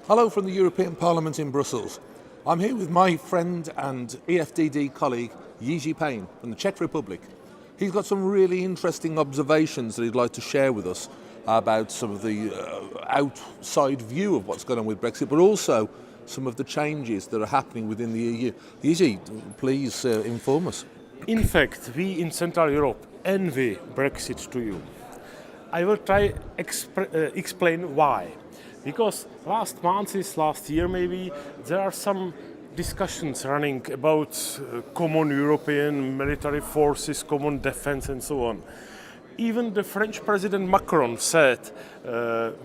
Hello from the European Parliament in Brussels. I'm here with my friend and EFDD colleague Jiri Payne from the Czech Republic. He's got some really interesting observations that he'd like to share with us about some of the outside view of what's going on with Brexit, but also some of the changes that are happening within the EU. Jiri, please inform us. In fact, we in Central Europe envy Brexit to you. I will try explain why. Because last year maybe, there are some discussions running about common European military forces, common defense and so on. Even the French President Macron said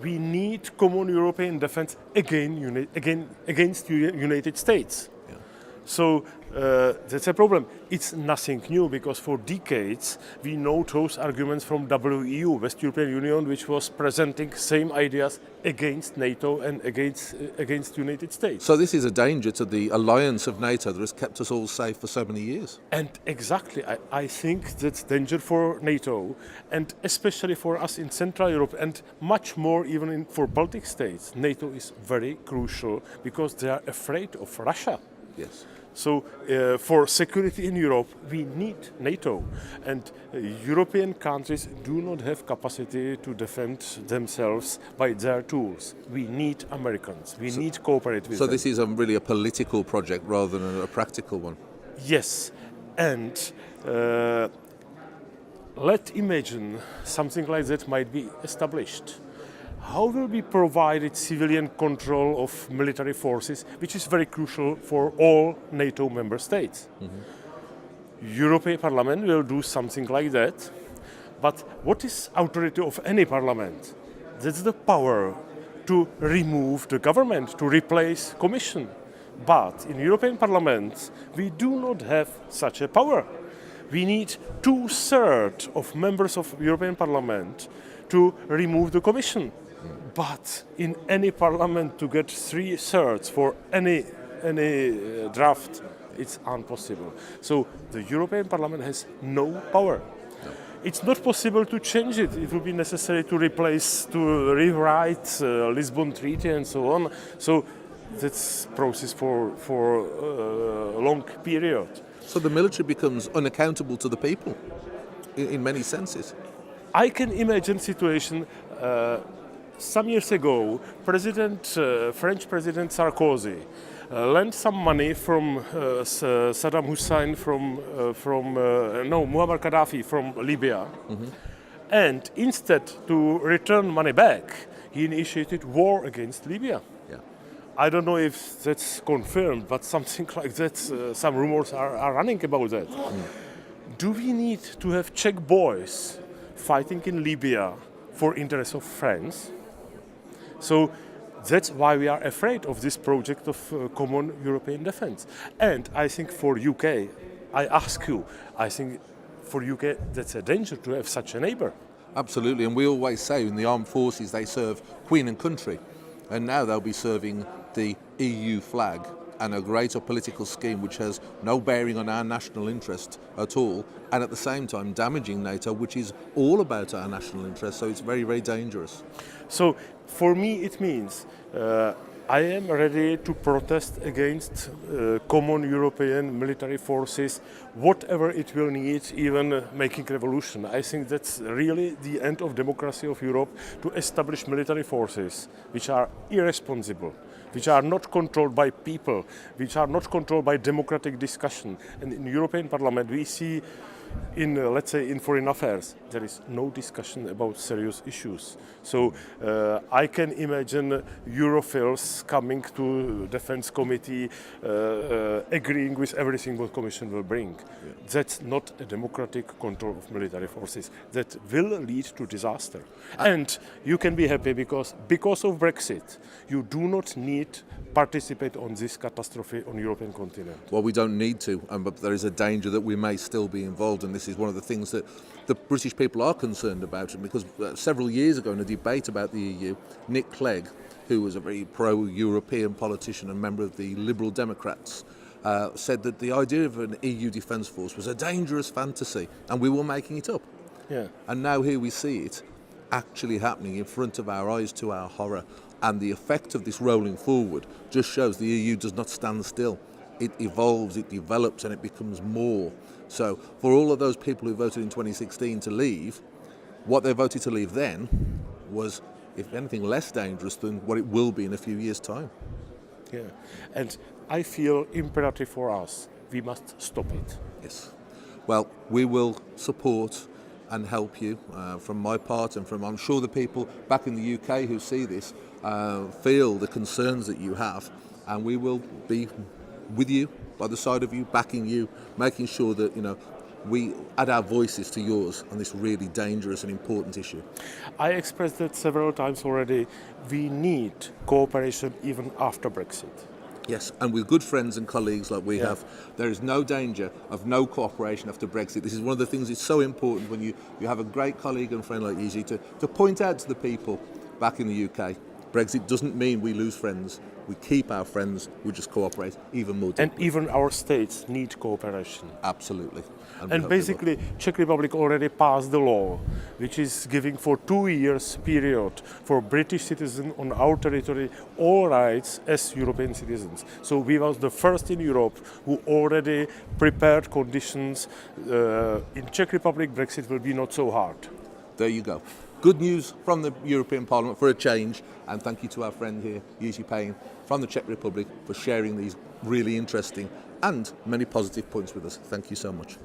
we need common European defense against United States. Yeah. So that's a problem. It's nothing new because for decades we know those arguments from WEU, West European Union, which was presenting same ideas against NATO and against United States. So this is a danger to the alliance of NATO that has kept us all safe for so many years. And exactly, I think that's danger for NATO and especially for us in Central Europe and much more even for Baltic states. NATO is very crucial because they are afraid of Russia. Yes. So for security in Europe, we need NATO. And European countries do not have capacity to defend themselves by their tools. We need Americans. We need to cooperate with them. So this is really a political project rather than a practical one? Yes. And let's imagine something like that might be established. How will be provided civilian control of military forces, which is very crucial for all NATO member states? Mm-hmm. European Parliament will do something like that. But what is authority of any parliament? That's the power to remove the government, to replace Commission. But in European Parliament, we do not have such a power. We need 2/3 of members of European Parliament to remove the Commission. But in any parliament to get 3/3 for any draft, it's impossible. So the European Parliament has no power. No. It's not possible to change it. It would be necessary to rewrite Lisbon Treaty and so on. So that's process for a long period. So the military becomes unaccountable to the people in many senses. I can imagine situation. Some years ago, French President Sarkozy lent some money from Saddam Hussein Muammar Gaddafi from Libya. Mm-hmm. And instead to return money back, he initiated war against Libya. Yeah. I don't know if that's confirmed, but something like that, some rumors are running about that. Mm. Do we need to have Czech boys fighting in Libya for interest of France? So that's why we are afraid of this project of common European defense. And I think for UK, I ask you, I think for UK that's a danger to have such a neighbour. Absolutely, and we always say in the armed forces they serve Queen and country, and now they'll be serving the EU flag and a greater political scheme which has no bearing on our national interest at all, and at the same time damaging NATO, which is all about our national interest, so it's very, very dangerous. So for me it means I am ready to protest against common European military forces, whatever it will need, even making revolution. I think that's really the end of democracy of Europe, to establish military forces which are irresponsible, which are not controlled by people, which are not controlled by democratic discussion. And in the European Parliament we see let's say in foreign affairs, there is no discussion about serious issues. So I can imagine Europhiles coming to Defense Committee, agreeing with everything what Commission will bring. Yeah. That's not a democratic control of military forces. That will lead to disaster. And you can be happy because of Brexit, you do not need participate on this catastrophe on European continent. Well, we don't need to, but there is a danger that we may still be involved, and this is one of the things that the British people are concerned about, because several years ago in a debate about the EU, Nick Clegg, who was a very pro-European politician and member of the Liberal Democrats, said that the idea of an EU defence force was a dangerous fantasy, and we were making it up. Yeah. And now here we see it actually happening in front of our eyes, to our horror. And the effect of this rolling forward just shows the EU does not stand still. It evolves, it develops, and it becomes more. So for all of those people who voted in 2016 to leave, what they voted to leave then was, if anything, less dangerous than what it will be in a few years' time. Yeah, and I feel imperative for us. We must stop it. Yes. Well, we will support and help you from my part, and from, I'm sure, the people back in the UK who see this feel the concerns that you have, and we will be with you, by the side of you, backing you, making sure that, you know, we add our voices to yours on this really dangerous and important issue. I expressed that several times already. We need cooperation even after Brexit. Yes, and with good friends and colleagues like we have, there is no danger of no cooperation after Brexit. This is one of the things that's so important when you have a great colleague and friend like Jiri to point out to the people back in the UK, Brexit doesn't mean we lose friends. We keep our friends, we just cooperate even more deeply. And even our states need cooperation. Absolutely. And basically, Czech Republic already passed the law, which is giving for 2 years period for British citizens on our territory all rights as European citizens. So we was the first in Europe who already prepared conditions. In Czech Republic, Brexit will be not so hard. There you go. Good news from the European Parliament for a change, and thank you to our friend here, Jiri Payne, from the Czech Republic, for sharing these really interesting and many positive points with us. Thank you so much.